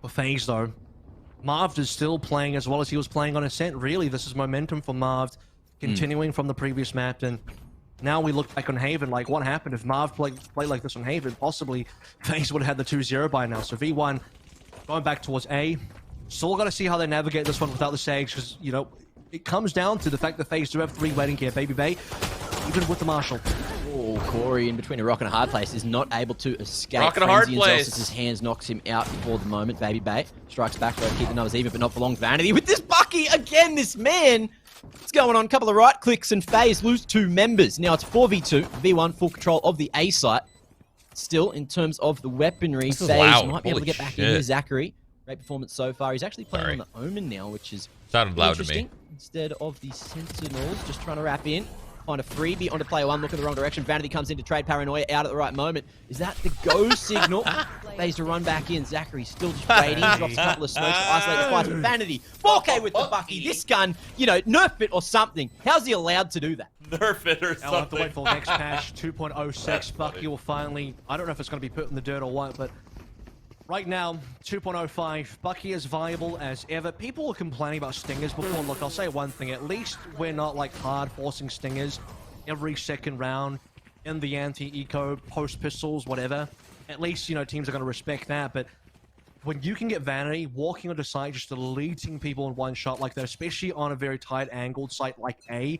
For FaZe, though, Marv is still playing as well as he was playing on Ascent. Really, this is momentum for Marv, continuing from the previous map. And now we look back on Haven, like, what happened if Marv played like this on Haven? Possibly, FaZe would have had the 2-0 by now. So V1 going back towards A. Still got to see how they navigate this one without the Sage, because, you know, it comes down to the fact that FaZe do have 3 waiting here, Baby Bay, even with the Marshal. Oh, Corey in between a rock and a hard place is not able to escape. Rock and a hard place. His hands knocks him out for the moment. Baby Bay strikes back, try to keep the numbers even, but not for long. Vanity with this Bucky again. This man, what's going on? A couple of right clicks and FaZe lose 2 members. Now it's 4v2. V1 full control of the A site. Still, in terms of the weaponry, FaZe might be able to get back in here. Zachary, great performance so far. He's actually playing on the Omen now, which is sounded loud to me. Instead of the Sentinels, just trying to wrap in. Find a freebie onto player 1, look in the wrong direction. Vanity comes in to trade Paranoia out at the right moment. Is that the go signal? FaZe to run back in. Zachary still just waiting. Drops a couple of smokes to isolate the fight. But Vanity, 4K with the Bucky. This gun, you know, nerf it or something. How's he allowed to do that? Nerf it or something. I'll have to wait for next patch 2.06. Bucky will finally, I don't know if it's going to be put in the dirt or what, but right now, 2.05, Bucky is viable as ever. People were complaining about stingers before. Look, I'll say one thing. At least we're not like hard forcing stingers every second round in the anti-eco, post-pistols, whatever. At least, you know, teams are going to respect that. But when you can get Vanity walking onto site, just deleting people in one shot like that, especially on a very tight angled site like A,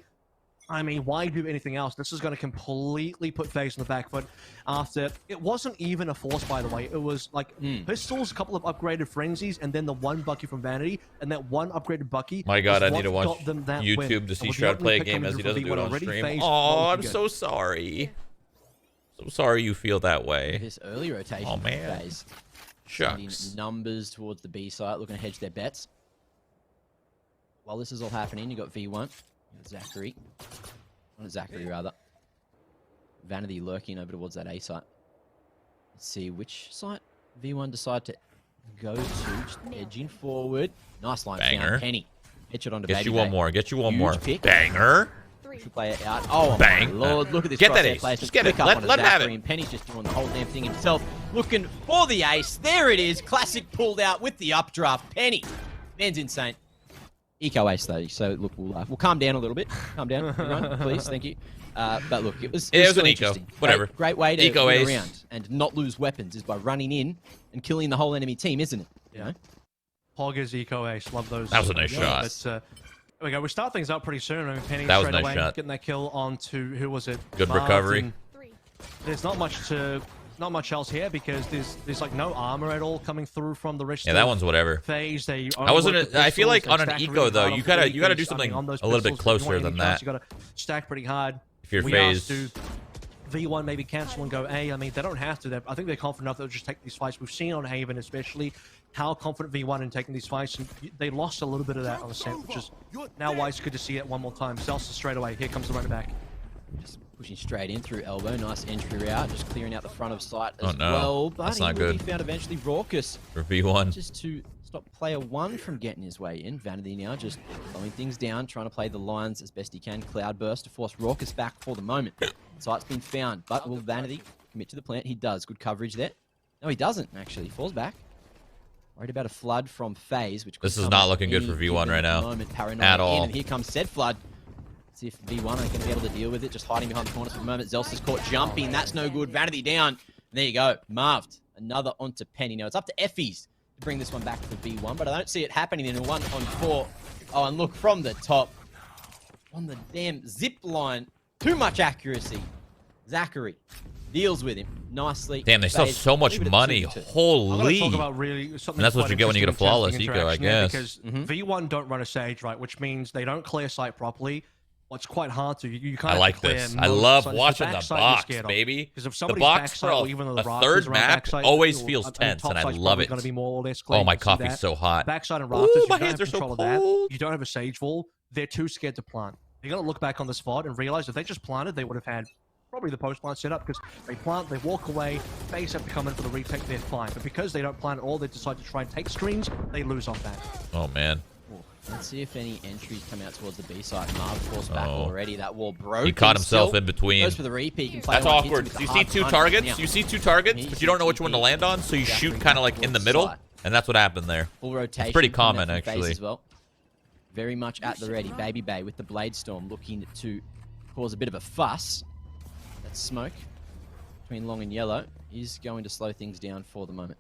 I mean, why do anything else? This is going to completely put FaZe on the back foot after... It wasn't even a force, by the way. It was like pistols, a couple of upgraded frenzies, and then the 1 Bucky from Vanity, and that 1 upgraded Bucky... My God, I need to watch YouTube to see Shroud play a game as he doesn't do it on stream. Oh, I'm so sorry. So sorry you feel that way. This early rotation. Oh, man. FaZe Shucks. Numbers towards the B site, looking to hedge their bets. While this is all happening, you got V1. Zachary. Not Zachary, rather. Vanity lurking over towards that A site. Let's see which site V1 decide to go to. Just edging forward. Nice line. Banger. Penny. Headshot onto Get Baby you one Bay. more. Get you one Huge more. Pick. Banger. Player out. Oh, bang. My Lord. Look at this. Get that ace. Just get it. Let him have it. And Penny's just doing the whole damn thing himself. Looking for the ace. There it is. Classic pulled out with the updraft. Penny. Man's insane. Eco ace though, so look, we'll calm down a little bit. Calm down, everyone, please, thank you. But look, it was an eco, whatever. Great way to eco win ace around and not lose weapons is by running in and killing the whole enemy team, isn't it? You know? Poggers, eco ace, love those. That was a nice shot. But, there we go. We start things out pretty soon. I mean, Penny that was straight a nice away, shot. Getting that kill onto who was it? Good recovery. There's not much else here because there's like no armor at all coming through from the rest. Yeah, that one's whatever. FaZe. I feel like on an eco though, you gotta do something a little bit closer than that. You gotta stack pretty hard. If you're FaZe. V1 maybe cancel and go A. I mean, they don't have to. I think they're confident enough they'll just take these fights. We've seen on Haven especially how confident V1 in taking these fights, and they lost a little bit of that on Ascent, which is now why it's good to see it one more time. Zelsa straight away. Here comes the running back. Just pushing straight in through elbow. Nice entry route. Just clearing out the front of sight as no. well. But That's not he will be good. found eventually. Raucous. For V1. Just to stop player 1 from getting his way in. Vanity now just slowing things down, trying to play the lines as best he can. Cloudburst to force Raucous back for the moment. Sight's been found, but will Vanity commit to the plant? He does. Good coverage there. No, he doesn't, actually. He falls back. Worried about a flood from FaZe, which this is not looking good for V1 right now. At all. And here comes said flood. See if V1 are going to be able to deal with it. Just hiding behind the corners for the moment. Zelsa's caught jumping. That's no good. Vanity down. And there you go. Marved. Another onto Penny. Now it's up to Effies to bring this one back to V1, but I don't see it happening in a 1-on-4. Oh, and look from the top. On the damn zip line. Too much accuracy. Zachary deals with him nicely. Damn, they still have so much money. Holy. Talk about really something and that's what you get when you get a flawless eco, I guess. Because V1 don't run a Sage, right? Which means they don't clear site properly. Well, it's quite hard to. You can't. I like this. I love watching the box, baby. Because if the box for a third map always feels tense, and I love it. Oh, my coffee's so hot. Backside and rafters, my hands are so cold. You don't have a Sage wall. They're too scared to plant. You got to look back on this VOD and realize if they just planted, they would have had probably the post-plant set up, because they plant, they walk away, FaZe have to come in for the retake, they're fine. But because they don't plant at all, they decide to try and take screens, they lose off that. Oh, man. Let's see if any entries come out towards the B side. Marv forced back already. That wall broke. He caught himself in between. Goes for the repeat. That's awkward. You see two targets, but you don't know which one to land on, so you shoot kind of like in the middle. And that's what happened there. Full rotation. It's pretty common, actually. As well. Very much at the ready. Baby Bay with the Blade Storm looking to cause a bit of a fuss. That smoke between long and yellow is going to slow things down for the moment.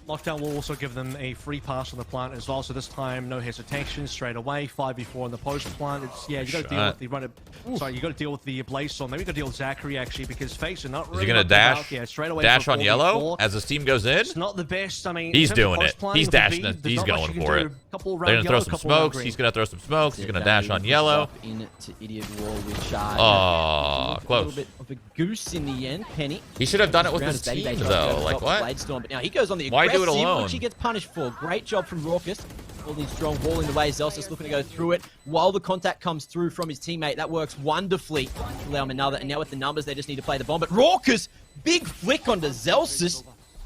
Lockdown will also give them a free pass on the plant as well, so this time no hesitation, straight away. 5v4 on the post plant. It's you got to deal with the you got to deal with the Blaze Storm. Maybe you got to deal with Zachary actually, because FaZe are not really. Is he gonna dash? Yeah, straight away. Dash on yellow as his team goes in. It's not the best. I mean, he's doing it. He's dashing it. He's going for it. They're gonna throw some smokes. He's gonna throw some smokes. He's gonna dash on yellow. Into Idiot Wall with Shard. Oh, close. A little bit of a goose in the end. Penny. He should have done it with his team though. Like what? Blade Storm, but now he goes on the aggressive. Why do it alone? Which he gets punished for. Great job from Raucus. Holding strong, wall in the way. Zelsis looking to go through it while the contact comes through from his teammate. That works wonderfully to allow him another. And now with the numbers, they just need to play the bomb. But Raucus, big flick onto Zelsis.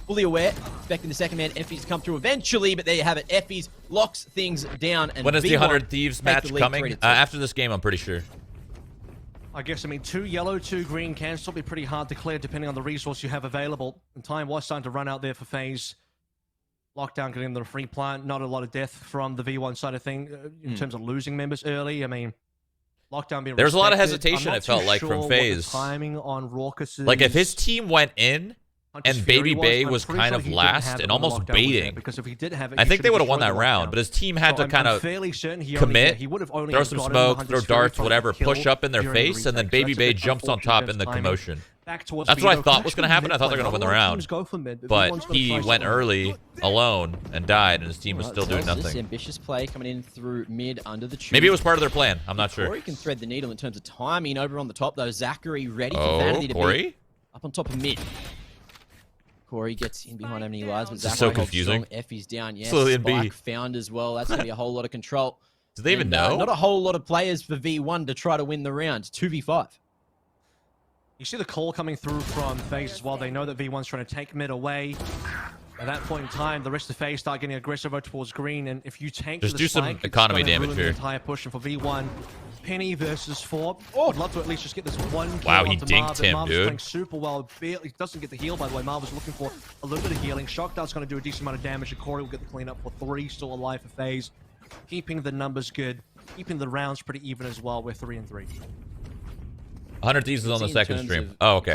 Fully aware, expecting the second man, Effie's to come through eventually, but there you have it. Effie's locks things down. And when is the 100 Thieves match coming? After this game, I'm pretty sure. I guess, I mean, 2 yellow, 2 green can still be pretty hard to clear depending on the resource you have available. And time was starting to run out there for FaZe. Lockdown getting the free plant, not a lot of death from the V1 side of thing in terms of losing members early. I mean, Lockdown being there's a lot of hesitation, it felt like, from FaZe. Timing on Raucus. Like, if his team went in and Baby Bay was kind of last and almost baiting, because if he did have it, I think they would have won that round, but his team had to kind of commit, throw some smoke, throw darts, whatever, push up in their face, and then Baby Bay jumps on top in the commotion. That's what I thought was going to happen. I thought they were going to win the round. But he went early, alone, and died, and his team was still doing nothing. Ambitious play coming in through mid under the tree. Maybe it was part of their plan. I'm not sure. Corey can thread the needle in terms of timing over on the top, though. Zachary ready for Vanity to be up on top of mid. Corey gets in behind how many lives, but Zachary so confusing. Effie's down. Yes, Spike found as well. That's going to be a whole lot of control. Do they even know? Not a whole lot of players for V1 to try to win the round. 2v5. You see the call coming through from FaZe as well. They know that V1's trying to take mid away. At that point in time, the rest of FaZe start getting aggressive over towards green, and if you tank just the do spike, some economy damage here. The entire push for V1. Penny versus 4. I'd love to at least just get this one kill. Wow, he dinked him, Marv's dude. playing super well. Barely doesn't get the heal, by the way. Marv was looking for a little bit of healing. Shockdown's going to do a decent amount of damage, and Corey will get the cleanup for 3. Still alive for FaZe. Keeping the numbers good. Keeping the rounds pretty even as well. We're 3-3. 100 Thieves is on the second stream. Oh, okay.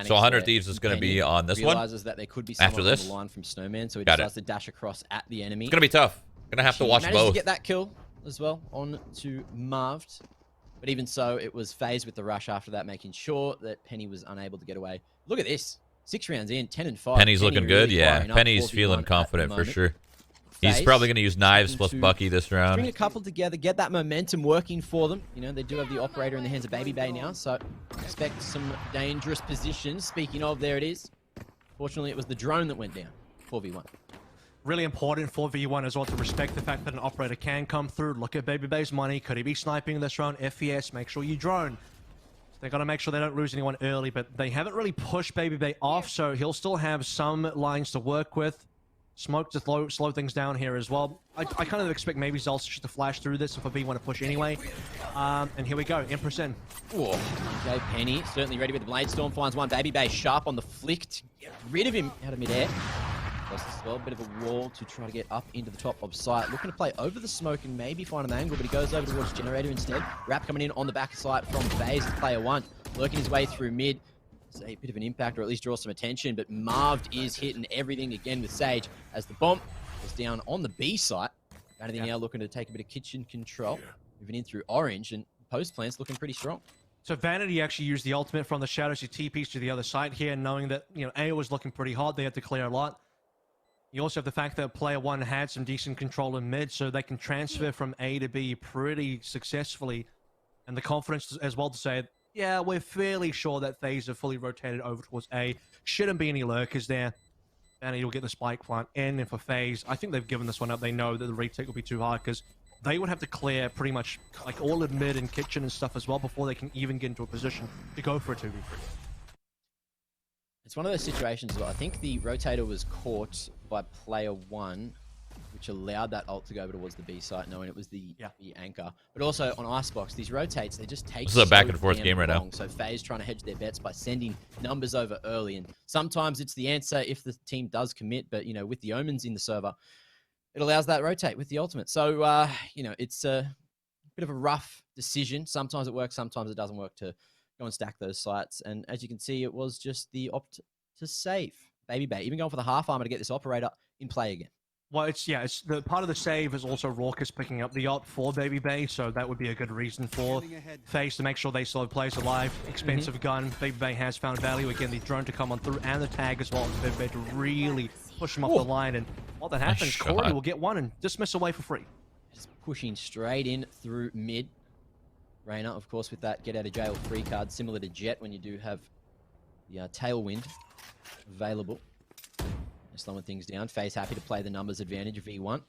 So 100 Thieves is going to be on this one that there could be after this. On the line from Snowman, so he decides to dash across at the enemy. It's going to be tough. Going to have to watch both. To get that kill as well on to Marved. But even so, it was FaZe with the rush after that, making sure that Penny was unable to get away. Look at this. 6 rounds in, 10-5. Penny's looking good, yeah. Penny's feeling confident for sure. He's probably going to use knives plus Bucky this round. String a couple together, get that momentum working for them. You know, they do have the operator in the hands of Baby Bay now, so expect some dangerous positions. Speaking of, there it is. Fortunately, it was the drone that went down. 4v1. Really important for V1 as well to respect the fact that an operator can come through. Look at Baby Bay's money. Could he be sniping this round? If yes, make sure you drone. They got to make sure they don't lose anyone early, but they haven't really pushed Baby Bay off, so he'll still have some lines to work with. Smoke to slow things down here as well. I kind of expect maybe Zelsis to flash through this for V1 to push anyway. And here we go, Empress in. Okay, Penny certainly ready with the Blade Storm. Finds one. Baby Bay sharp on the flick to get rid of him out of midair. As well, a bit of a wall to try to get up into the top of site. Looking to play over the smoke and maybe find an angle, but he goes over towards Generator instead. Wrap coming in on the back of site from FaZe as player 1. Lurking his way through mid. It's a bit of an impact, or at least draw some attention, but Marved is hitting everything again with Sage as the bomb is down on the B site. Vanity now looking to take a bit of kitchen control. Moving in through orange, and post plant's looking pretty strong. So Vanity actually used the ultimate from the shadows to TPs to the other side here, knowing that, you know, A was looking pretty hot. They had to clear a lot. You also have the fact that player 1 had some decent control in mid, so they can transfer from A to B pretty successfully. And the confidence as well to say, yeah, we're fairly sure that FaZe are fully rotated over towards A. Shouldn't be any lurkers there. And you'll get the spike plant in. And for FaZe, I think they've given this one up. They know that the retake will be too hard because they would have to clear pretty much like all of mid and kitchen and stuff as well before they can even get into a position to go for a 2v3. It's one of those situations where I think the rotator was caught by player 1, which allowed that ult to go over towards the B site, knowing it was the anchor. But also on Icebox, these rotates, they just take This is a back and forth game right now. So FaZe trying to hedge their bets by sending numbers over early. And sometimes it's the answer if the team does commit. But, you know, with the Omens in the server, it allows that rotate with the ultimate. So, you know, it's a bit of a rough decision. Sometimes it works, sometimes it doesn't work to go and stack those sites. And as you can see, it was just the opt to save. Baby Bay, even going for the half armor to get this operator in play again. Well, it's the part of the save is also Raucous picking up the op for Baby Bay, so that would be a good reason for FaZe to make sure they still have players alive. Expensive gun. Baby Bay has found value. Again, the drone to come on through and the tag as well. Baby Bay to really push him off the line, and while that happens, Corey will get one and dismiss away for free. Just pushing straight in through mid. Reyna, of course, with that get out of jail free card, similar to Jet when you do have the Tailwind available. Slowing things down. FaZe happy to play the numbers advantage of V1.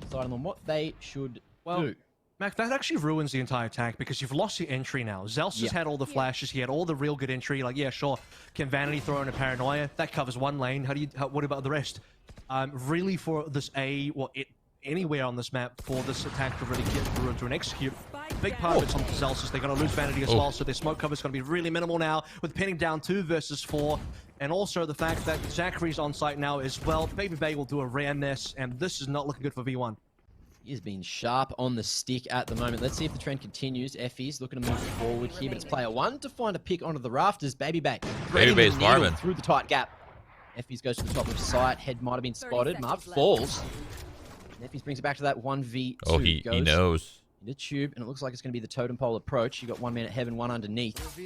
Deciding on what they should do. Mac, that actually ruins the entire attack because you've lost your entry now. Zelst has had all the flashes. He had all the real good entry. Like, yeah, sure. Can Vanity throw in a Paranoia? That covers one lane. What about the rest? Really for this anywhere on this map for this attack to really get through and to execute. Big part of it's on Zelst. They're going to lose Vanity as well, so their smoke cover is going to be really minimal now with pinning down 2 versus 4. And also the fact that Zachary's on site now as well. Baby Bay will do a rare nest, and this is not looking good for V1. He has been sharp on the stick at the moment. Let's see if the trend continues. Effie's looking to move forward here, but it's player 1 to find a pick onto the rafters. Baby Bay. Baby Bay's Marvin. Through the tight gap. Effie's goes to the top of site. Head might have been spotted. Marv falls. Effie's brings it back to that 1v2. Oh, he knows. In the tube, and it looks like it's going to be the totem pole approach. You got one man at heaven, one underneath.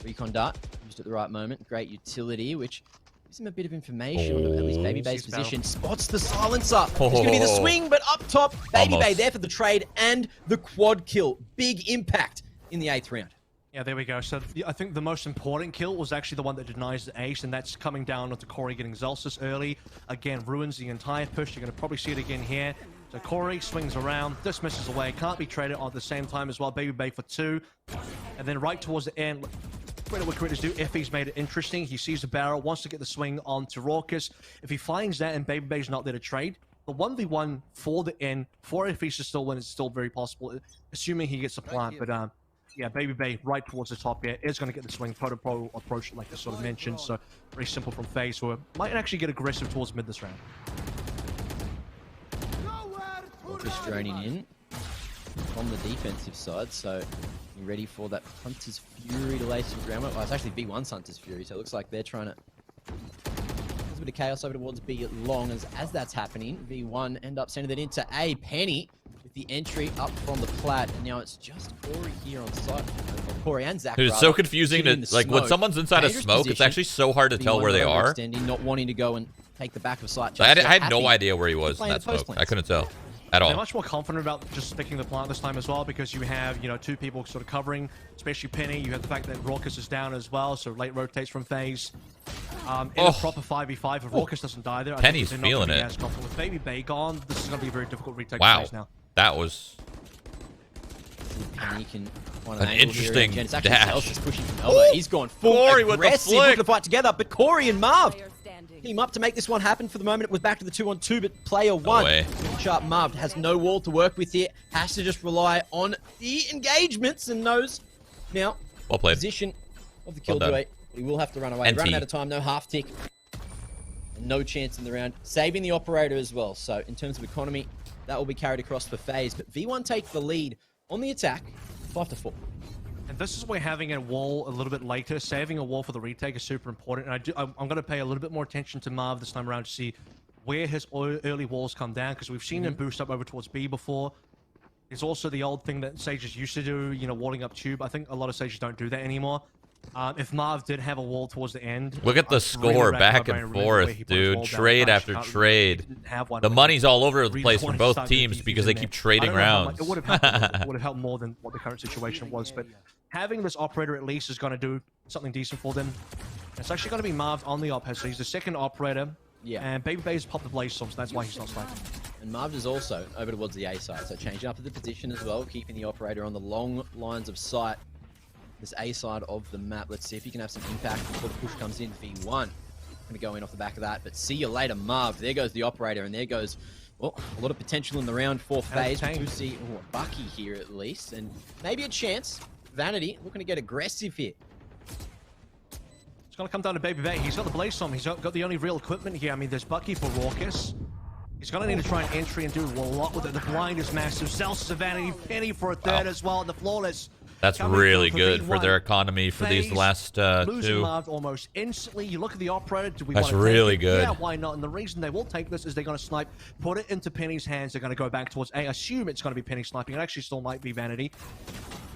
Recon dart used at the right moment. Great utility, which gives him a bit of information on at least Baby Bay's position. Spots the silencer. It's going to be the swing, but up top, Baby Bay there for the trade and the quad kill. Big impact in the 8th round. Yeah, there we go. So I think the most important kill was actually the one that denies the ace, and that's coming down onto Corey getting Zelsis early. Again, ruins the entire push. You're going to probably see it again here. So Corey swings around, dismisses away, can't be traded at the same time as well. Baby Bay for 2. And then right towards the end, credit what credit's due, Effie's made it interesting. He sees the barrel, wants to get the swing onto Raucous. If he finds that and Baby Bay's not there to trade, the 1v1 for the end, for Effie's to still win, is still very possible, assuming he gets the plant. But yeah, Baby Bay right towards the top here is going to get the swing. Protocol approach, like I sort of mentioned. So very simple from FaZe, who might actually get aggressive towards mid this round. Just droning in on the defensive side, so you're ready for that Hunter's Fury to lay some groundwork. Well, it's actually B1's Hunter's Fury, so it looks like they're trying to... There's a bit of chaos over towards B long, as that's happening. V1 end up sending that into A. Penny with the entry up from the plat, and now it's just Corey here on site. Corey and Zach. Dude, it's so confusing to, like, when someone's inside a smoke, it's actually so hard to tell where they are. Not wanting to go and take the back of sight. I had no idea where he was in that smoke. I couldn't tell. At all. They're much more confident about just sticking the plant this time as well, because you have, you know, 2 people sort of covering, especially Penny. You have the fact that Raucous is down as well, so late rotates from FaZe. In a proper 5v5, if Raucous doesn't die there, Penny's feeling it. With Baby Bay gone, this is going to be a very difficult retake for FaZe now. That was Penny can find an interesting dash. Just pushing from elbow. He's gone full Corey with the flick. Looking to fight together, but Corey and Marv team up to make this one happen. For the moment, it was back to the 2-on-2, but player 1, sharp Marv, has no wall to work with here. Has to just rely on the engagements and knows now position of the kill duet. He will have to run away. Run out of time, no half tick. And no chance in the round. Saving the operator as well. So in terms of economy, that will be carried across for FaZe. But V1 take the lead on the attack, 5-4. And this is why having a wall a little bit later, saving a wall for the retake is super important. And I'm going to pay a little bit more attention to Marv this time around to see where his early walls come down, because we've seen him boost up over towards B before. It's also the old thing that Sages used to do, you know, walling up tube. I think a lot of Sages don't do that anymore. If Marv did have a wall towards the end... Look at the score back and forth, dude. Trade after trade. The money's all over the place for both teams because they keep trading rounds. It would have helped more than what the current situation was, but having this operator at least is going to do something decent for them. It's actually going to be Marv on the op, so he's the second operator. Yeah. And Baby Bay's popped the blaze storm, so that's why he's not sniping. And Marv is also over towards the A side, so changing up the position as well, keeping the operator on the long lines of sight. This A side of the map. Let's see if he can have some impact before the push comes in. V1 going to go in off the back of that, but see you later, Marv. There goes the operator, and there goes Well, a lot of potential in the round for FaZe. We do see Bucky here at least, and maybe a chance. Vanity looking to get aggressive here. It's going to come down to Baby Bay. He's got the Blaze on him. He's got the only real equipment here. I mean, there's Bucky for Raucus. He's going to need to try and entry and do a lot with it. The blind is massive. Zelsis a Vanity. Penny for a third as well. And the Flawless. That's really good for their economy for these last losing two. Marv almost instantly. You look at the operator. Do we That's want to really take it? good. Yeah, why not? And the reason they will take this is they're going to snipe, put it into Penny's hands. They're going to go back towards A. Assume it's going to be Penny sniping. It actually still might be Vanity.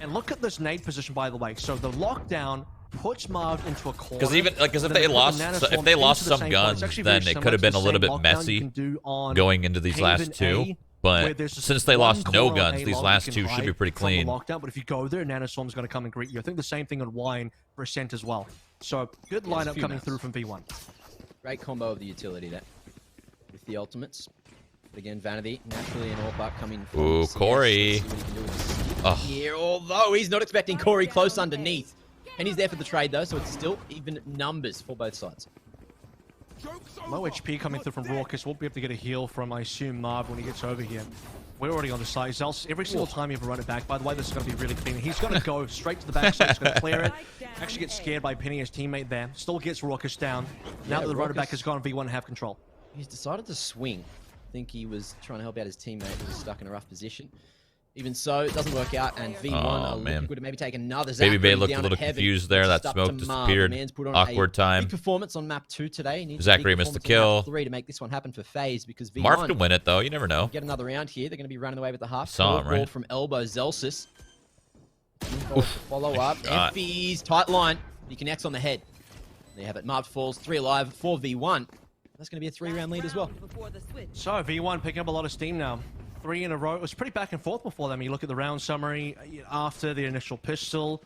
And look at this nade position, by the way. So the lockdown puts Marv into a corner. Because even if they lost some guns, then it could have been a little bit messy going into these last two. But since they lost no guns, these last two should be pretty clean. Lockdown, but if you go there, Nanoswarm's going to come and greet you. I think the same thing on Wine for Ascent as well. So good lineup coming through from V1. Great combo of the utility there with the ultimates. But again, Vanity naturally an AWP coming from Ooh, CS. Corey. Here, although he's not expecting Corey close underneath. Penny's there for the trade though, so it's still even numbers for both sides. Low HP coming through from Raucus. Won't be able to get a heal from, I assume, Marv when he gets over here. We're already on the side. Zels, every single time you ever run it back, by the way, this is going to be really clean. He's going to go straight to the back, so he's going to clear it. Actually gets scared by Penny, his teammate there. Still gets Raucus down. Now that the runner back has gone, V1 have control. He's decided to swing. I think he was trying to help out his teammate who was stuck in a rough position. Even so, it doesn't work out, and V1 are looking good to maybe take another Baby Bay looked a little confused there. That smoke disappeared. Awkward time. Big performance on map 2 today. Zachary missed the kill. 3 to make this one happen for FaZe, because V1 Marv can win it though. You never know. Get another round here. They're going to be running away with the half. Saw him, right? From elbow, Zelsis. Follow up. FB's tight line. He connects on the head. There you have it. Marv falls. 3 alive for V1. That's going to be a 3-round lead as well. So V1 picking up a lot of steam now. 3 in a row. It was pretty back and forth before them. You look at the round summary after the initial pistol.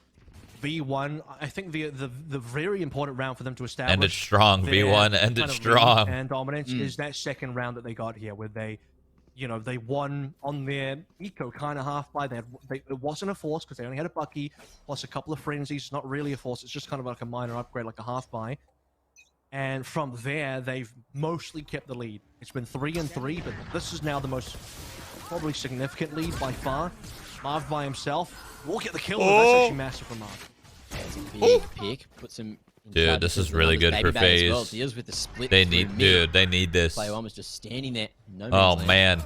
V1, I think the very important round for them to establish. Ended strong. V1 ended strong. And dominance is that second round that they got here, where they, they won on their eco kind of half by. It wasn't a force because they only had a Bucky plus a couple of frenzies. It's not really a force. It's just kind of like a minor upgrade, like a half buy. And from there, they've mostly kept the lead. It's been 3 and 3, but this is now the most probably significant lead by far. Marv by himself will get the kill. But that's actually massive for Marv. It's a big pick. Puts him. Dude, this is really good for FaZe. Well. Deals with the split. They need this. Player 1 was just standing there. No man.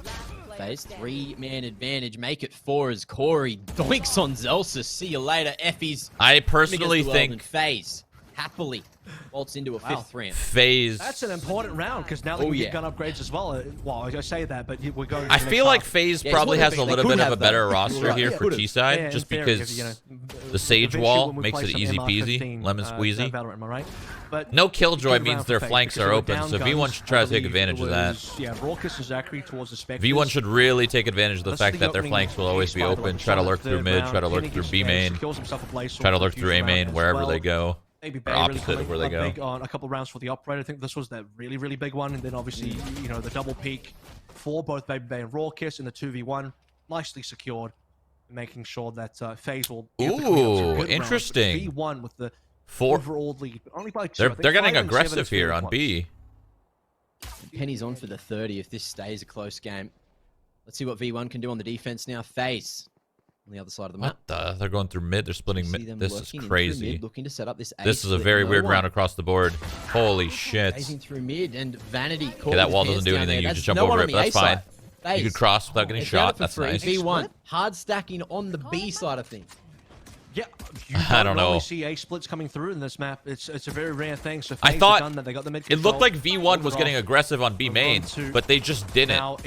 FaZe 3-man advantage. Make it 4 as Corey doinks on Zelsis. See you later, Effies. I personally think FaZe happily bolts into a 5th round. FaZe. That's an important round because now they can get gun upgrades as well. Well, I say that, but we're going. I feel like FaZe probably has a little bit of a better roster here for T-side, just because the Sage Wall makes it easy peasy, lemon squeezy. Valorant, am I right? But no killjoy means their flanks are open, so V1 should try to take advantage of that. Yeah, Raucus and Zachary towards the Spectres. V1 should really take advantage of the fact that their flanks will always be open. Try to lurk through mid, try to lurk through B main, try to lurk through A main, wherever they go. Maybe or opposite of where they go. On a couple rounds for the operator. I think this was that really big one, and then obviously the double peak for both Baby Bay and Raucus in the 2v1, nicely secured, making sure that FaZe will. Ooh, interesting. V1 with the overall lead, but only by 2. They're getting aggressive here on B. Penny's on for the 30 if this stays a close game. Let's see what V1 can do on the defense now. FaZe on the other side of the map. They're going through mid. They're splitting mid. This is crazy. Mid, looking to set up this is a very weird round across the board. Holy shit. Phasing through mid and Vanity. Okay, that wall doesn't do anything. You just jump over it, but that's fine. You could cross without getting shot. That's nice. V1 hard stacking on the B side of things. Yeah, I don't know. See A splits coming through in this map. It's a very rare thing. So I thought done that. They got the mid it looked like V1 was getting aggressive on B main, but they just didn't.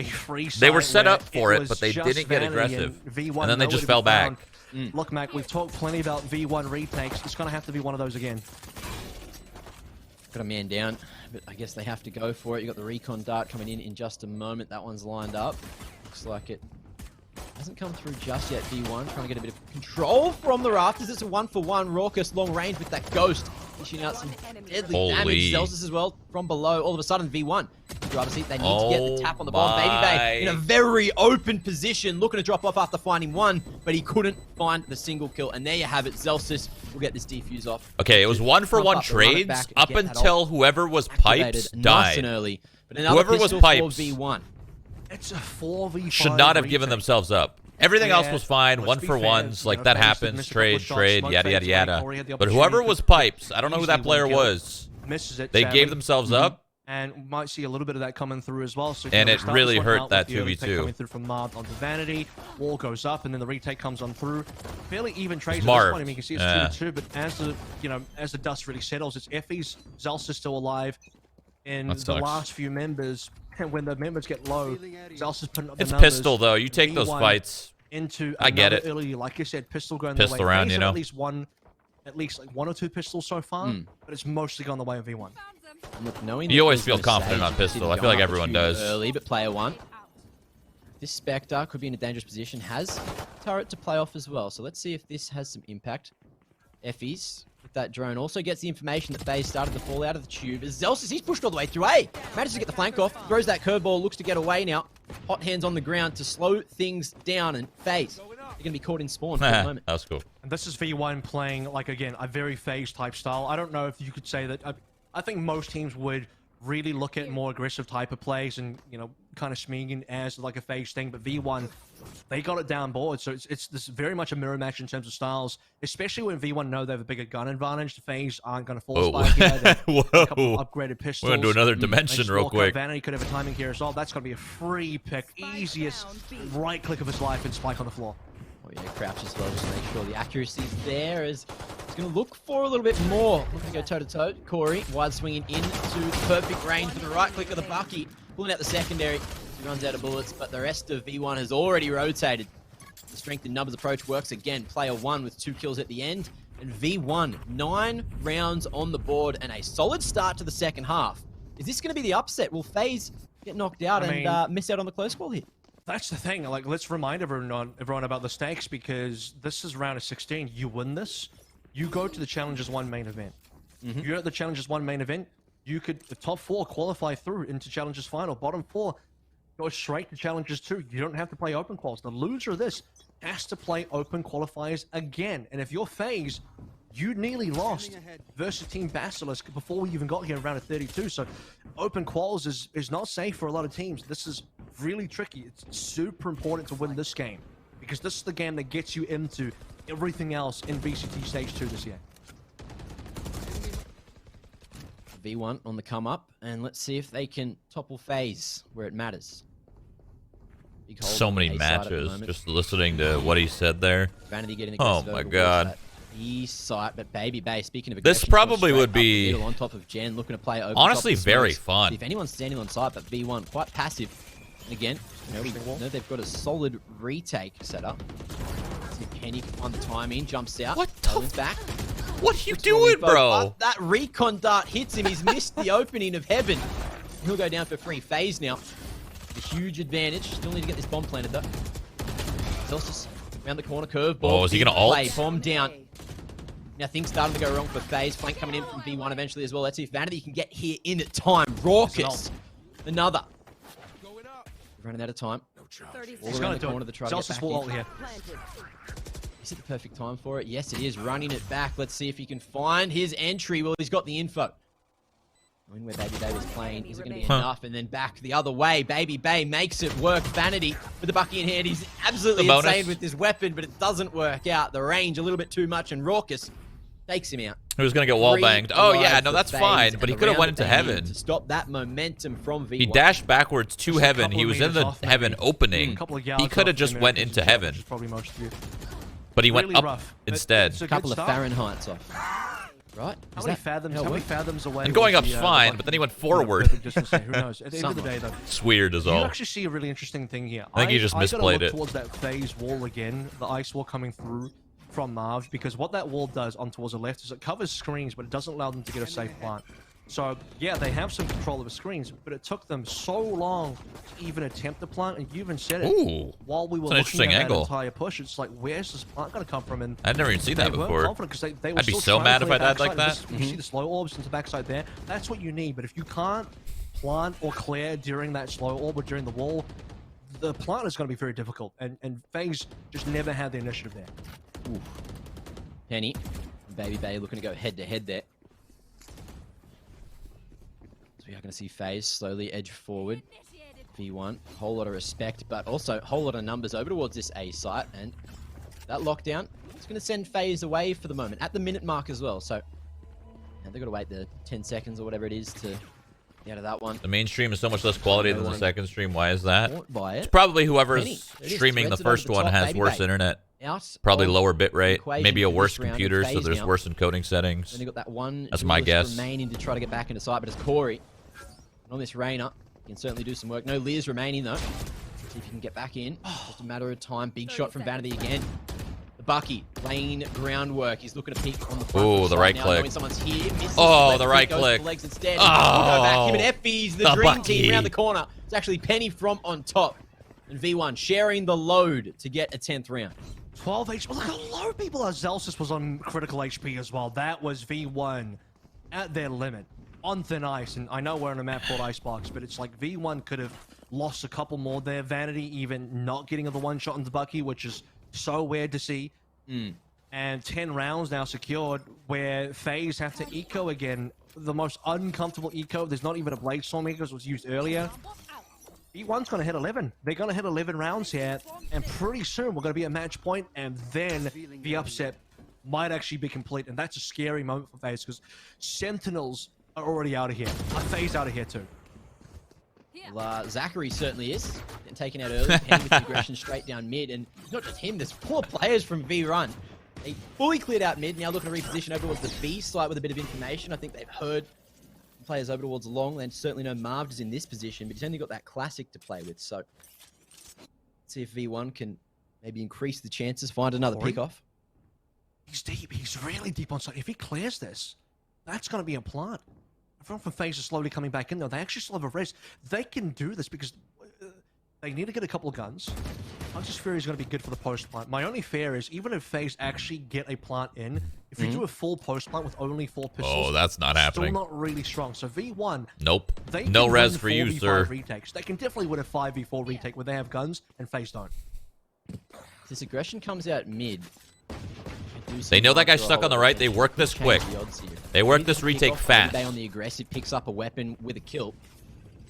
They were set up for it, but they didn't get aggressive. And then they just fell back. Look, Mac, we've talked plenty about V1 retakes. It's going to have to be one of those again. Got a man down, but I guess they have to go for it. You got the recon dart coming in just a moment. That one's lined up. Looks like it hasn't come through just yet. V1 trying to get a bit of control from the rafters. It's a 1-for-1. Raucus long range with that ghost, dishing out some deadly damage. Zelsis as well from below. All of a sudden, V1 driver's seat. They need to get the tap on the bomb. Baby Bay in a very open position, looking to drop off after finding one, but he couldn't find the single kill. And there you have it. Zelsis will get this defuse off. Okay, it was 1-for-1 trades up until whoever was pipes died. Nice and early, but whoever was pipes V1. It's a 4v5. Should not have given themselves up. Everything else was fine. Let's 1 for be fair, 1s. Like, you know, that Faze happens. did miss a couple Trade, shots, yada, Smoke yada, Faze, yada. Corey had the But whoever opportunity was to Pipes, I don't know who easily that player one kill. was. Misses it, They sadly. gave themselves up. And we might see a little bit of that coming through as well. So, And we it start really this one hurt out that with the early pick 2v2. coming through from Marv onto Vanity. Wall goes up, and then the retake comes on through. Fairly even trades at this Marv. point. I mean, you can see it's 2-2, but as the as the dust really settles, it's Effie's. Zel's is still alive. In That the sucks. last few members, and when the members get low, Zel's is putting up the It's numbers. pistol, though. You take those V1 into into I get it. early, like you said, pistol going Pistol the way. round, Faze you have know. at least like 1 or 2 pistols so far, but it's mostly gone the way of V1. Look, knowing You that always there's feel no confident Sage, on pistol. didn't I go feel like up everyone too does. Early, but player 1. This Spectre could be in a dangerous position. Has turret to play off as well. So let's see if this has some impact. Effie's with that drone also gets the information that Faze started to fall out of the tube. As Zelsis, he's pushed all the way through A. Manages to get the flank off. Throws that curveball. Looks to get away now. Hot hands on the ground to slow things down. And Faze, they're going to be caught in spawn for the moment. That was cool. And this is V1 playing, like, again, a very Faze type style. I don't know if you could say that. I think most teams would really look at more aggressive type of plays and, kind of swinging as like a Faze thing. But V1, they got it down board. So it's this very much a mirror match in terms of styles, especially when V1 know they have a bigger gun advantage. The Faze aren't going to force spike here. They have a couple of upgraded pistols. We're going to do another dimension real quick. Vanity could have a timing here as well. That's going to be a free pick. Easiest right click of his life and spike on the floor. Oh yeah, crouch as well, just to make sure the accuracy's there. As he's going to look for a little bit more. Looking to go toe-to-toe. Corey, wide swinging into the perfect range for the right click of the Bucky. Pulling out the secondary. He runs out of bullets, but the rest of V1 has already rotated. The strength in numbers approach works again. Player 1 with 2 kills at the end. And V1, 9 rounds on the board and a solid start to the second half. Is this going to be the upset? Will FaZe get knocked out and miss out on the close call here? That's the thing. Like, let's remind everyone about the stakes, because this is round of 16. You win this, you go to the Challengers 1 main event. You're at the Challengers 1 main event. You could, the top 4 qualify through into Challengers final. Bottom 4 go straight to Challengers 2. You don't have to play open quals. The loser of this has to play open qualifiers again. And if you're FaZe, you nearly lost versus Team Basilisk before we even got here in round of 32. So open quals is not safe for a lot of teams. This is really tricky. It's super important to win this game, because this is the game that gets you into everything else in VCT Stage 2 this year. V1 on the come up, and let's see if they can topple FaZe where it matters. Big hold So on many the A side at the matches. moment. Just listening to what he said there. Vanity getting Oh aggressive my over God. towards that B site, but Baby Bay, speaking of This aggression, probably straight would up the be middle on top of Jen, looking to play over honestly top of the very smokes. fun. If anyone's standing on site, but V1 quite passive. And again, we know they've got a solid retake set up. See if Kenny can find the timing, jumps out. What the Owen's back. What are you Looks normally doing, bro? but that recon dart hits him. He's missed the opening of heaven. He'll go down for free. FaZe now. A huge advantage. Still need to get this bomb planted though. Celsius around the corner, curve ball. Oh, is he Big gonna ult? play, bomb down. Now things starting to go wrong for FaZe. Flank coming in from V1 eventually as well. Let's see if Vanity can get here in time. Raucous. Another. Running out of time. All around the corner to try to get back in. Here. Is it the perfect time for it? Yes, it is. Running it back. Let's see if he can find his entry. Well, he's got the info. Knowing where Baby Bay was playing, is it going to be enough? And then back the other way. Baby Bay makes it work. Vanity with the Bucky in hand. He's absolutely insane with this weapon, but it doesn't work out. The range a little bit too much, and Raucous takes him out. He was going to get wall banged. Oh, yeah, no, that's fine, but he could have went into heaven. To stop that momentum from V1. He dashed backwards to heaven. He was in the heaven opening. He could have just went into heaven. But he went up instead. A couple of Fahrenheits off. Right? How many fathoms away? And going up's fine, but then he went forward. Who knows? At the end of the day, though, it's weird as you all. actually see a really interesting thing here. I think he just misplayed it. Towards that FaZe wall again, the ice wall coming through from Marv, because what that wall does on towards the left is it covers screens, but it doesn't allow them to get a safe plant. So, yeah, they have some control of the screens, but it took them so long to even attempt the plant, and you even said it. Ooh, while we were looking at that entire push, it's like, where's this plant going to come from? And I'd never even seen that before. They were I'd be so mad if I died like that. You see the slow orbs into the backside there. That's what you need, but if you can't plant or clear during that slow orb or during the wall, the plant is going to be very difficult, and FaZe just never had the initiative there. Ooh. Penny, Baby Bay looking to go head-to-head there. So we are going to see FaZe slowly edge forward. V1. Whole lot of respect, but also a whole lot of numbers over towards this A site. And that lockdown is going to send FaZe away for the moment, at the minute mark as well. So they've got to wait the 10 seconds or whatever it is to get out of that one. The main stream is so much less quality than the second stream. Why is that? It's It. probably whoever's streaming the first one has worse internet. Probably lower bit rate, maybe a worse computer, so there's worse encoding settings. Then got that one. That's my guess. Remaining to try to get back into sight, but it's Corey. And on this Reyna, he can certainly do some work. No Lears remaining though. See if he can get back in. Just a matter of time. Big shot from Vanity again. The Bucky laying groundwork. He's looking to peek on the front. Oh, the right click. Someone's here. Misses the right click. Legs instead. Oh, him and Effie's the dream Bucky. team around the corner. It's actually Penny from on top. And V1 sharing the load to get a 10th round. 12 HP. Look how low people are. Zelsis was on critical HP as well. That was V1 at their limit. On thin ice. And I know we're on a map called Icebox, but it's like V1 could have lost a couple more there. Vanity even not getting the one shot into Bucky, which is so weird to see. And 10 rounds now secured, where FaZe have to eco again. The most uncomfortable eco. There's not even a Blade Storm because it was used earlier. V1's going to hit 11. They're going to hit 11 rounds here, and pretty soon we're going to be at match point, and then the upset might actually be complete, and that's a scary moment for FaZe because Sentinels are already out of here. FaZe out of here too. Well, Zachary certainly is. Getting taken out early, Penny with the aggression straight down mid, and not just him, there's 4 players from V1. They fully cleared out mid, now looking to reposition over towards the B site with a bit of information. I think they've heard players over towards long. They certainly know Marv is in this position, but he's only got that classic to play with. So, let's see if V1 can maybe increase the chances, find another pick-off. He's deep. He's really deep on site. If he clears this, that's going to be a plant. Everyone from FaZe is slowly coming back in, though. They actually still have a res. They can do this because they need to get a couple of guns. Hunter's Fury is going to be good for the post plant. My only fear is, even if FaZe actually get a plant in, if you do a full post plant with only 4 pistols, oh, that's not happening. Still not really strong. So V1, nope, they no can res win for you, 4v5 sir. Retakes. They can definitely win a 5v4 retake where they have guns and FaZe don't. This aggression comes out mid. They know that guy's stuck on the right. They work this quick. They work this retake fast. On the aggressive, picks up a weapon with a kill.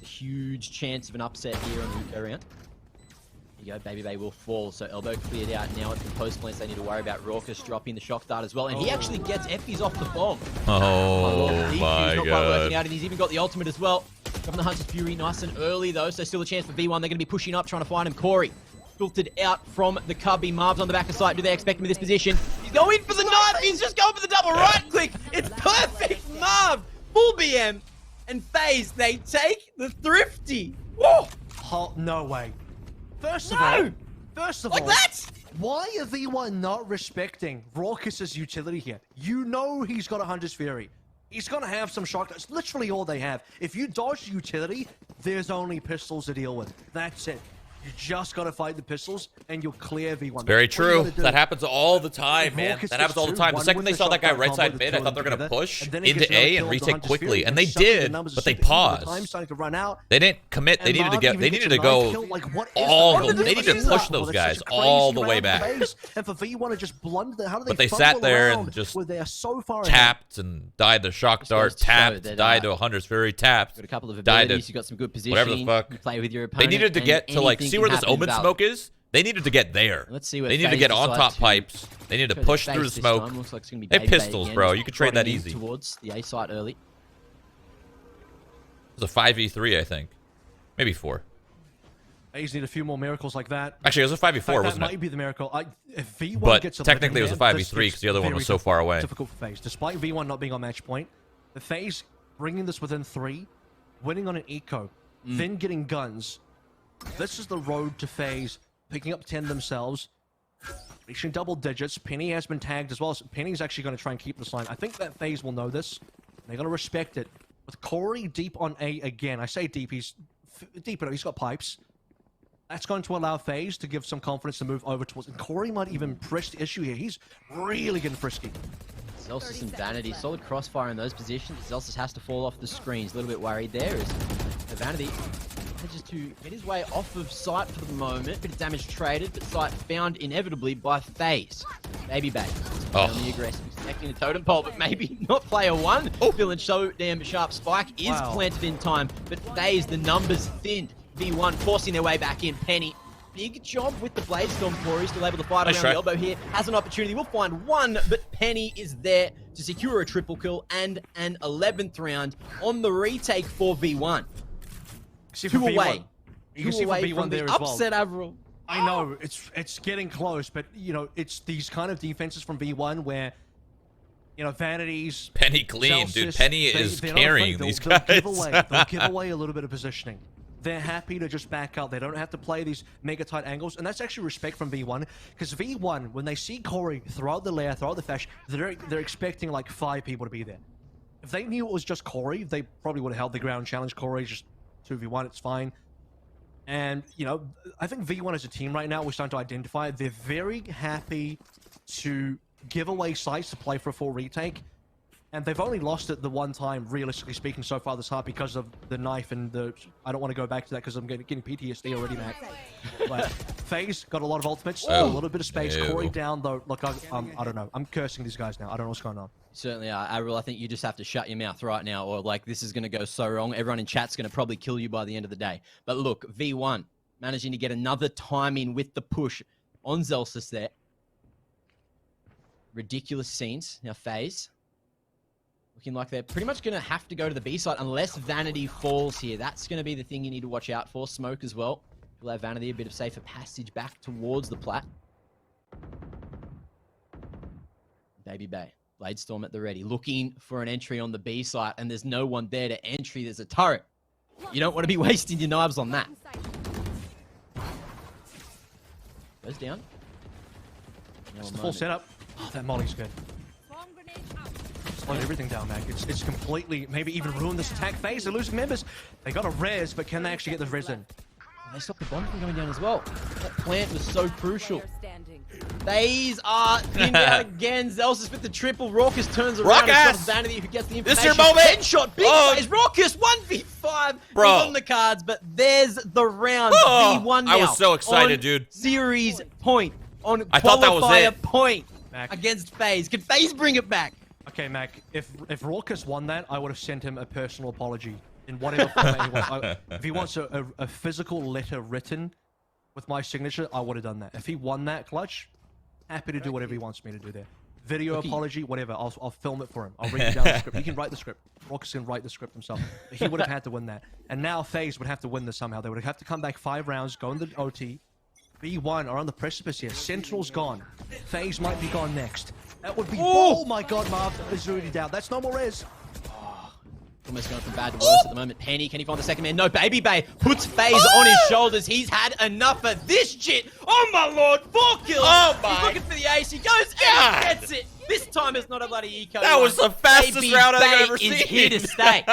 A huge chance of an upset here on the around. Here you go, Baby Bay will fall, so elbow cleared out. Now it's the post plants they need to worry about. Raucus dropping the shock dart as well, and he actually gets Effie's off the bomb. Oh my not quite god. working out, and he's even got the ultimate as well. From the Hunter's Fury nice and early though, so still a chance for V1. They're going to be pushing up, trying to find him. Corey filtered out from the cubby. Marv's on the back of sight. Do they expect him in this position? He's going for the knife. He's just going for the double right click. It's perfect. Marv, full BM, and FaZe, they take the thrifty. Whoa! Oh, no way. First of all, like that? Why are V1 not respecting Raucus's utility here? You know he's got a Hunter's Fury. He's going to have some shock. That's literally all they have. If you dodge utility, there's only pistols to deal with. That's it. You just got to fight the pistols, and you'll clear V1. Very true. That happens all the time, man. That happens all the time. The second they saw that guy right side mid, I thought they were going to push into A and retake quickly, and they did, but they paused. They didn't commit. They needed to get. They needed to go all. They needed to push those guys all the way back. And for V1 to just blunder, how do they? But they sat there and just tapped and died to shock dart, tapped, died to a Hunter's Fury, tapped. Got a couple of abilities. You got some good positioning. Whatever the fuck. You play with your opponent. They needed to get to like. See where this Omen smoke is? They needed to get there. Let's see where they need to get on top pipes. They need to push through the smoke. Looks like it's gonna be they have pistols, bro. You can trade that easy. Towards the A site early. It was a 5v3, I think. Maybe 4. A's need a few more miracles like that. Actually, it was a 5v4, wasn't it? That might be the miracle. If V1 but gets technically, it was a 5v3 because the other one was so far away. Difficult for FaZe. Despite V1 not being on match point, the FaZe bringing this within 3, winning on an eco, then getting guns. This is the road to FaZe, picking up 10 themselves, reaching double digits. Penny has been tagged as well. So Penny's actually going to try and keep this line. I think that FaZe will know this. They're going to respect it. With Corey deep on A again, I say deep, he's deep enough, he's got pipes. That's going to allow FaZe to give some confidence to move over towards, and Corey might even press the issue here. He's really getting frisky. Zelsis and Vanity, solid crossfire in those positions. Zelsis has to fall off the screens. A little bit worried there as the Vanity manages to get his way off of sight for the moment. Bit of damage traded, but sight found inevitably by FaZe. Baby Bay. On the aggressive, connecting the totem pole, but maybe not player 1. Feeling so damn sharp. Spike is planted in time, but FaZe, the numbers thinned. V1 forcing their way back in. Penny, big job with the Blade Storm. Corey still able to fight around the elbow here. Has an opportunity. We'll find one, but Penny is there to secure a triple kill and an 11th round on the retake for V1. Two away. You can see for V1 there as well. Upset Avril. I know, it's getting close, but, you know, it's these kind of defenses from V1 where, you know, Vanities... Penny clean, dude. Penny is carrying these guys. They'll give away a little bit of positioning. They're happy to just back out. They don't have to play these mega tight angles, and that's actually respect from V1, because V1, when they see Corey throughout the lair, throughout the Fash, they're expecting like 5 people to be there. If they knew it was just Corey, they probably would have held the ground, challenged Corey, just 2v1, it's fine. And, you know, I think V1 as a team right now, we're starting to identify, they're very happy to give away sites to play for a full retake. And they've only lost it the one time, realistically speaking, so far this half because of the knife and the... I don't want to go back to that because I'm getting PTSD already, Mac. But FaZe got a lot of ultimates, a little bit of space. Corey down, though. Look, I don't know. I'm cursing these guys now. I don't know what's going on. Certainly are. Avril, I think you just have to shut your mouth right now, or like this is going to go so wrong. Everyone in chat's going to probably kill you by the end of the day. But look, V1 managing to get another time in with the push on Zelsis there. Ridiculous scenes. Now FaZe looking like they're pretty much going to have to go to the B side unless Vanity falls here. That's going to be the thing you need to watch out for. Smoke as well. Will have Vanity a bit of safer passage back towards the plat. Baby Bay. Blade Storm at the ready. Looking for an entry on the B site, and there's no one there to entry. There's a turret. You don't want to be wasting your knives on that. Goes down. It's the full setup. Oh, that molly's good. Slowed everything down, Mac. It's completely, maybe even ruined this attack phase. They're losing members. They got a res, but can they actually get the res in? They stopped the bomb from going down as well. That plant was so crucial. FaZe are in there again. Zelsis with the triple. Raucus turns around. It's Vanity who gets the information. This is your moment. Headshot. Big FaZe. Raucus 1v5. Bro. He's on the cards, but there's the round. V1 now. I was so excited, dude. Series point. On I thought that was it. Point Mac. against FaZe. Can FaZe bring it back? Okay, Mac. If Raucus won that, I would have sent him a personal apology in whatever format he wants. If he wants a physical letter written with my signature, I would have done that. If he won that clutch, happy to do whatever he wants me to do there. Video apology, whatever. I'll film it for him. I'll read you down the script. He can write the script. Raucus can write the script himself. But he would have had to win that. And now FaZe would have to win this somehow. They would have to come back 5 rounds, go in the OT. V1 are on the precipice here. Central's gone. FaZe might be gone next. That would be... Oh my god, Marv is already down. That's no more res. Almost going from bad to worse at the moment. Penny, can he find the second man? No, Baby Bay puts FaZe on his shoulders. He's had enough of this shit. Oh my lord, 4 kills. Oh my. He's looking for the ace. He goes and he gets it. This time it's not a bloody eco. That was the fastest round I've ever seen. Is here to stay.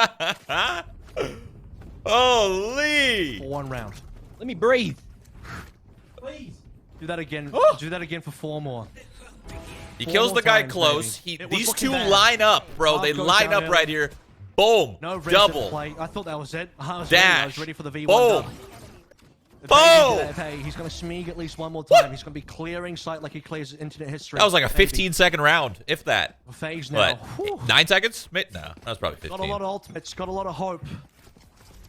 Holy. For 1 round. Let me breathe. Please. Do that again. Do that again for 4 more. He kills the guy close. These two line up, bro. They line up right here. Boom. No double. Play. I thought that was it. I was ready for the V1. Boom. Boom. He's going to smeeg at least 1 more time. He's going to be clearing site like he clears internet history. That was like a 15-second round, if that. FaZe now. What? 9 seconds? No, that was probably 15. Got a lot of ultimates. Got a lot of hope.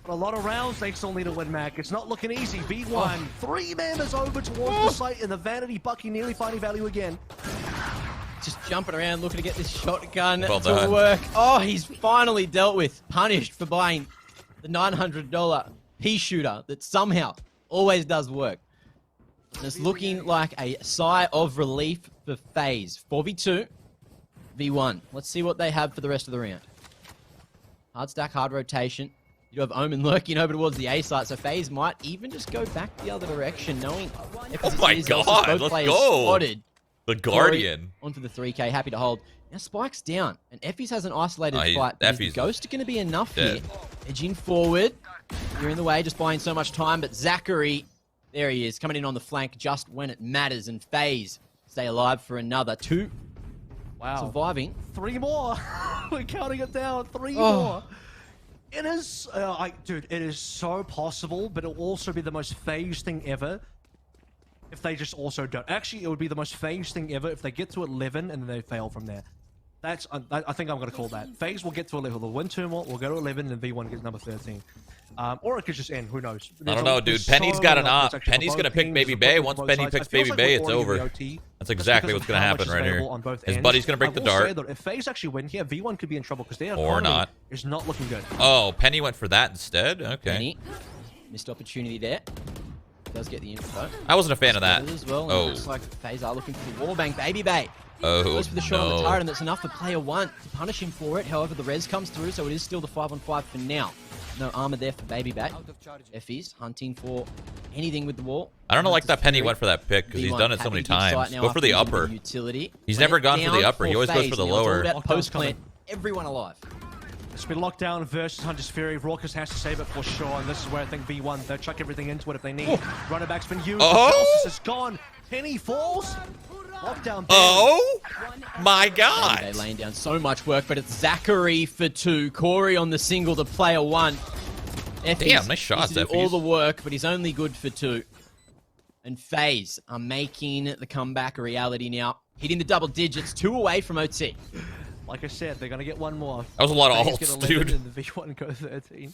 Got a lot of rounds they still need to win, Mac. It's not looking easy. V1. 3 members over towards the site, and the Vanity Bucky nearly finding value again. Just jumping around, looking to get this shotgun to work. Oh, he's finally dealt with. Punished for buying the $900 pea shooter that somehow always does work. And it's looking like a sigh of relief for FaZe. 4v2, V1. Let's see what they have for the rest of the round. Hard stack, hard rotation. You do have Omen lurking over towards the A site, so FaZe might even just go back the other direction, knowing... Oh my god, let's go! Spotted. The Guardian. Onto the 3K, happy to hold. Now Spike's down, and Effie's has an isolated fight. Is the Ghost going to be enough here? Edging forward. You're in the way, just buying so much time, but Zachary, there he is, coming in on the flank just when it matters, and FaZe stay alive for another 2. Wow. Surviving. 3 more. We're counting it down. 3 more. It is, dude, it is so possible, but it'll also be the most FaZe thing ever. If they just also don't. Actually, it would be the most FaZe thing ever if they get to 11 and then they fail from there. That's I think I'm going to call that. FaZe will get to 11. They'll win 2 more. We'll go to 11, and V1 gets number 13. Or it could just end. Who knows? I don't know, dude. Penny's got an op. Penny's going to pick Baby Bay. Once Penny picks Baby Bay, it's over. That's exactly what's going to happen right here. His buddy's going to break the dart. If FaZe actually win here, V1 could be in trouble because their or not is not looking good. Oh, Penny went for that instead? Okay. Penny. Missed opportunity there. Does get the info. I wasn't a fan of that. As well. Oh. Looks like FaZe are looking for the wallbang. Baby Bay. Oh, goes for the shot on the turret, and that's enough for player 1 to punish him for it. However, the res comes through, so it is still the 5-on-5 for now. No armor there for Baby Bay. FE's hunting for anything with the wall. I don't know, like that Penny went for that pick because he's done it so many times. Go for the upper. Utility. He's never gone for the upper. He always goes for the lower. Post plant. Everyone alive. It's been locked down versus Hunter's Fury. Raucous has to save it for sure, and this is where I think V1, they'll chuck everything into it if they need. Runner back's been used. Oh! Is gone. Penny falls. Lockdown. Oh my God! They're laying down so much work, but it's Zachary for 2. Corey on the single to player 1. Damn, nice shots, Effie's all the work, but he's only good for 2. And FaZe are making the comeback a reality now, hitting the double digits, 2 away from OT. Like I said, they're gonna get 1 more. That was a lot of ults, dude. And the V1 go 13.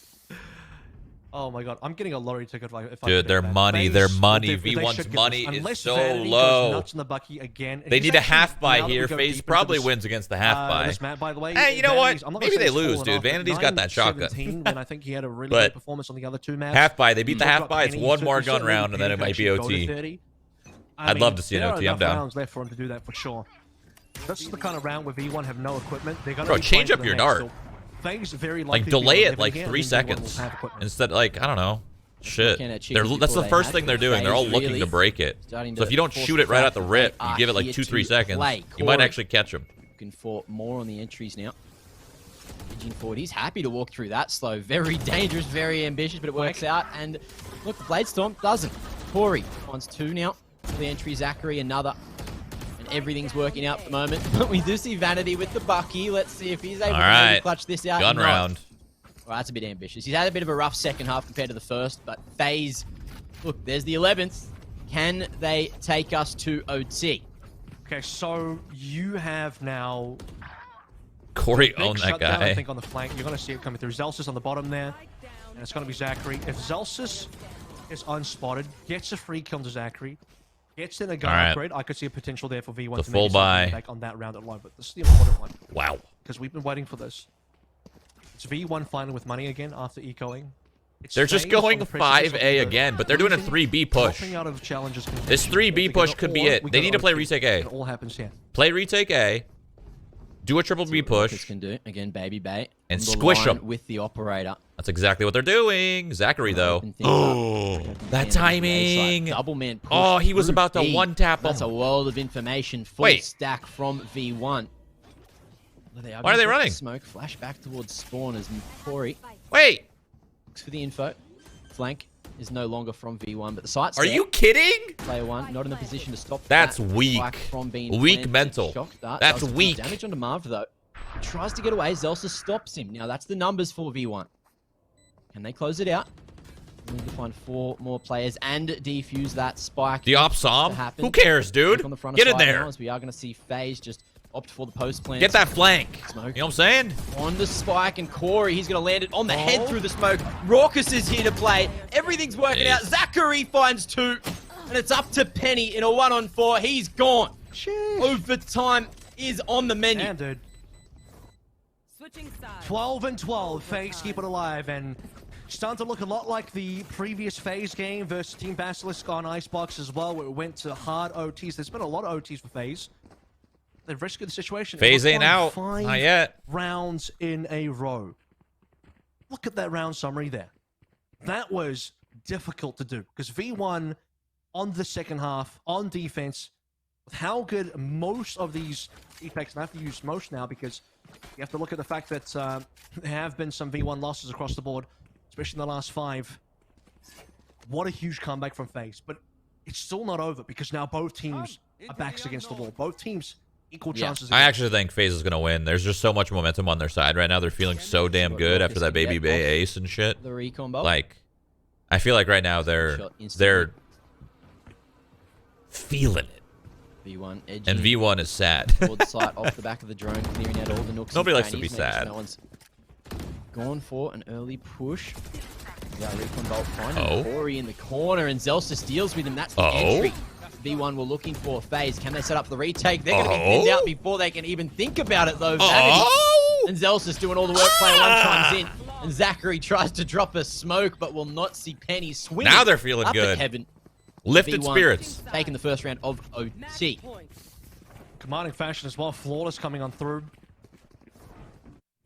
Oh my God, I'm getting a lottery ticket if I Dude, their money, V1's money is so low. They need a half buy here. FaZe probably wins against the half buy. By the way, hey, you know what? Maybe they lose, dude. Vanity's got that shotgun. And I think he had a really good performance on the other 2 maps. Half buy, they beat the half buy. It's 1 more gun round, and then it might be OT. I'd love to see an OT. I'm down. Rounds left for him to do that for sure. This is the kind of round where V1 have no equipment. They're gonna Bro, change up your dart. Like delay it like 3 seconds instead. Like I don't know. Shit. That's the first thing they're doing. They're all looking to break it. So if you don't shoot it right at the rip, you give it like 2-3 seconds. You might actually catch him. Looking for more on the entries now. Edging forward. He's happy to walk through that slow. Very dangerous, very ambitious, but it works out. And look, Bladestorm doesn't. Corey finds 2 now for the entry. Zachary another. Everything's working out at the moment, but we do see Vanity with the Bucky. Let's see if he's able to clutch this out. Gun round. Well, that's a bit ambitious. He's had a bit of a rough second half compared to the first, but FaZe, look, there's the 11th. Can they take us to OT? Okay, so you have now... Corey owned that guy. I think on the flank, you're going to see it coming through. Zelsis on the bottom there, and it's going to be Zachary. If Zelsis is unspotted, gets a free kill to Zachary, gets in a gun upgrade, I could see a potential there for V1 to full buy back on that round alone, but this is the important one. Wow. Because we've been waiting for this. It's V1 finally with money again after ecoing. They're just going 5A again, but they're doing a 3B push. This 3B push could be it. They need to play retake A. It all happens here. Play retake A. Do a triple B push. Can do again, Baby Bay, and squish them with the operator. That's exactly what they're doing. Zachary though. Oh, that timing! Double man. Oh, he was about to 1-tap him. That's a world of information. Full stack from V1. Why are they running? Smoke flash back towards spawn as Corey. Wait. Looks for the info. Flank is no longer from V1, but the site's Are you kidding? Player 1 not in a position to stop. That's weak. From being weak mental. That's weak. Damage onto Marv though. He tries to get away. Zelsa stops him. Now that's the numbers for V1. Can they close it out? We need to find 4 more players and defuse that spike. The op Som? Who cares, dude? Get in there. We are going to see FaZe just opt for the post plant. Get that flank. Smoke. You know what I'm saying? On the spike, and Corey, he's going to land it on the head through the smoke. Raucous is here to play. Everything's working out. Zachary finds 2, and it's up to Penny in a 1-on-4. He's gone. Sheesh. Overtime is on the menu. Damn, dude. 12 and 12. FaZe keep it alive, and starting to look a lot like the previous FaZe game versus Team Basilisk on Icebox as well, where it went to hard OTs. There's been a lot of OTs for FaZe. They've risked the situation. FaZe ain't out. Not yet. Rounds in a row. Look at that round summary there. That was difficult to do because V1 on the second half, on defense, with how good most of these effects, and I have to use most now because you have to look at the fact that there have been some V1 losses across the board, especially in the last 5. What a huge comeback from FaZe. But it's still not over because now both teams are backs against the wall. Both teams equal chances. I actually think FaZe is going to win. There's just so much momentum on their side right now. They're feeling so damn good after that Baby Bay ace and shit. The recombo. Like, I feel like right now they're feeling it. V1 edging. And V1 is sad. Towards sight off the back of the drone, clearing out all the nooks. Nobody and likes to be crannies, sad. No one's gone for an early push. Yeah, Recon Bolt finding Corey in the corner, and Zelstis deals with him. That's the entry V1 were looking for. FaZe, can they set up the retake? They're going to be thinned out before they can even think about it, though. Vanity. And Zelstis doing all the work. Player one comes in, and Zachary tries to drop a smoke, but will not see Penny swing. Now they're feeling good. Heaven. Lifted V1 spirits. Taking the first round of OT. Commanding fashion as well. Flawless coming on through.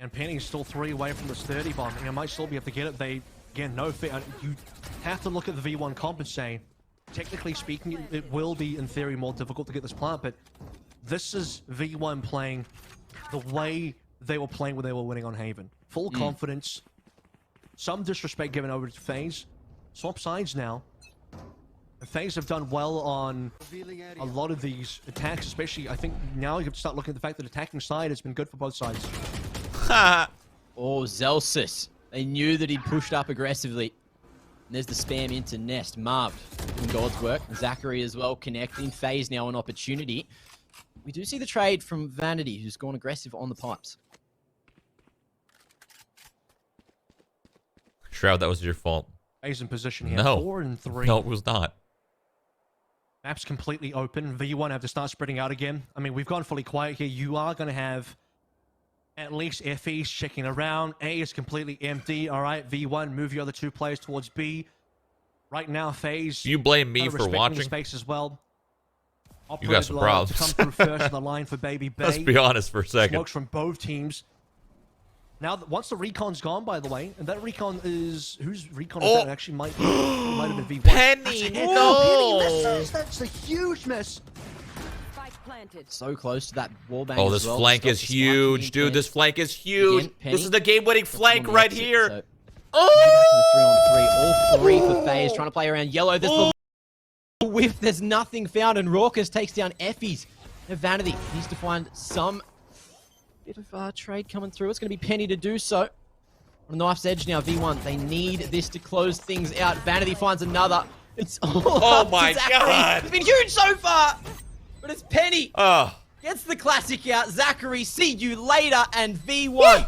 And Penny's still 3 away from this 30 bomb. And might still be able to get it. They, again, no fear. You have to look at the V1 comp and say, technically speaking, it will be, in theory, more difficult to get this plant. But this is V1 playing the way they were playing when they were winning on Haven. Full confidence. Some disrespect given over to FaZe. Swap sides now. FaZe have done well on a lot of these attacks, especially, I think now you have to start looking at the fact that attacking side has been good for both sides. Oh, Zelstis. They knew that he'd pushed up aggressively. And there's the spam into Nest. Marv doing God's work. Zachary as well connecting. FaZe now an opportunity. We do see the trade from Vanity, who's gone aggressive on the pipes. Shroud, that was your fault. FaZe in position here. No. 4 and 3. No, it was not. Map's completely open. V1 have to start spreading out again. I mean, we've gone fully quiet here. You are going to have at least FEs checking around. A is completely empty. All right, V1, move your other 2 players towards B. Right now, FaZe. You blame me for watching? The space as well. You got some problems. Come through first on the line for Baby Bay. Let's be honest for a second. Smokes from both teams. Now, once the recon's gone, by the way, and that recon is... Whose recon is that? It actually might have been V1. Penny! No! Penny misses! That's a huge miss! So close to that wallbang. Oh, this flank is huge, dude. This flank is huge. This is the game-winning flank right here. Oh! 3-on-3. All 3 for FaZe. Trying to play around yellow. There's the whiff. There's nothing found, and Raucus takes down Effie's. Now Vanity needs to find some bit of trade coming through. It's going to be Penny to do so. On a knife's edge now, V1. They need this to close things out. Vanity finds another. It's all my God. It's been huge so far, but it's Penny. Oh. Gets the classic out. Zachary, see you later, and V1.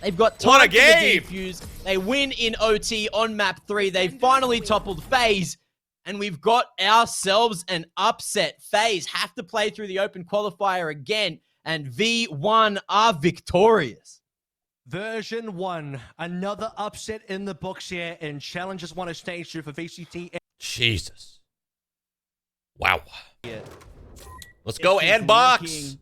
They've got time What a to game. defuse. They win in OT on map 3. They finally toppled FaZe, and we've got ourselves an upset. FaZe have to play through the open qualifier again, and V1 are victorious. Version 1, another upset in the books here, and Challengers won a stage 2 for VCT. Jesus. Wow. Let's go and box.